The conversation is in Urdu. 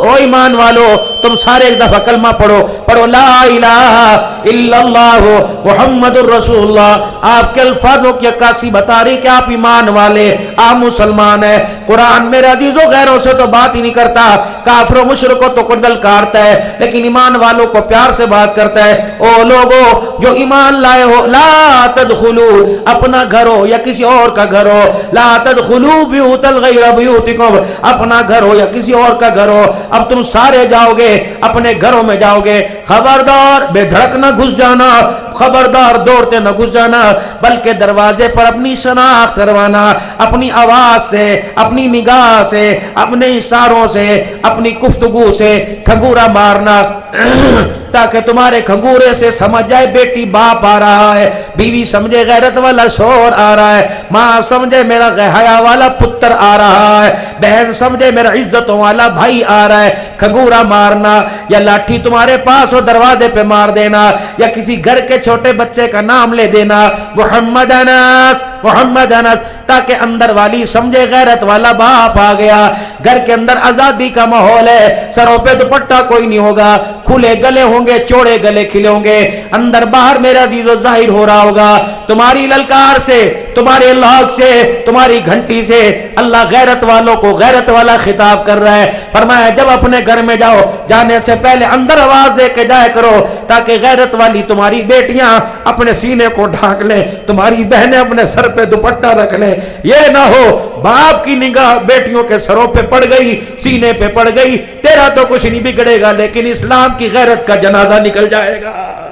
او ایمان والو تم سارے ایک دفعہ کلمہ پڑھو، پڑھو لا الہ الا اللہ محمد الرسول اللہ۔ آپ کے الفاظوں کی عکاسی بتا رہی کہ آپ ایمان والے، آپ مسلمان ہیں۔ قرآن میرے عزیزوں غیروں سے تو بات ہی نہیں کرتا، کافروں مشرکوں تو کردل کارتا ہے، لیکن ایمان والوں کو پیار سے بات کرتا ہے۔ او لوگو جو ایمان لائے ہو، لا تدخلوا، اپنا گھر ہو یا کسی اور کا گھر ہو، لا تدخلوا بیوتا غیر بیوتکم، اپنا گھر ہو یا کسی اور کا گھر ہو، اب تم سارے جاؤ گے اپنے گھروں میں جاؤ گے، خبردار بے دھڑک نہ گھس جانا، خبردار دوڑتے نہ گھس جانا، بلکہ دروازے پر اپنی شناخت کروانا، اپنی آواز سے، اپنی نگاہ سے، اپنے اشاروں سے، اپنی گفتگو سے کھنگورا مارنا تاکہ تمہارے کھنگورے سے سمجھ جائے بیٹی باپ آ رہا ہے، بیوی سمجھے غیرت والا شوہر آ رہا ہے، ماں سمجھے میرا حیا والا پتر آ رہا ہے، بہن سمجھے میرا عزتوں والا بھائی آ رہا ہے۔ کھنگورا مارنا یا لاٹھی تمہارے پاس ہو دروازے پہ مار دینا، یا کسی گھر کے چھوٹے بچے کا نام لے دینا، محمد انس محمد انس، تاکہ اندر والی سمجھے غیرت والا باپ آ گیا۔ گھر کے اندر آزادی کا ماحول ہے، سروں پہ دوپٹہ کوئی نہیں ہوگا، کھلے گلے ہوں گے، چوڑے گلے کھلے ہوں گے، اندر باہر میرے عزیزو ظاہر ہو رہا ہوگا۔ تمہاری للکار سے، تمہارے لاگ سے، تمہاری گھنٹی سے اللہ غیرت والوں کو غیرت والا خطاب کر رہا ہے۔ فرمایا جب اپنے گھر میں جاؤ، جانے سے پہلے اندر آواز دے کے جایا کرو، تاکہ غیرت والی تمہاری بیٹیاں اپنے سینے کو ڈھانک لیں، تمہاری بہنیں اپنے سر پہ دوپٹہ رکھ لیں۔ یہ نہ ہو باپ کی نگاہ بیٹیوں کے سروں پہ پڑ گئی، سینے پہ پڑ گئی، تیرا تو کچھ نہیں بگڑے گا، لیکن اسلام کی غیرت کا جنازہ نکل جائے گا۔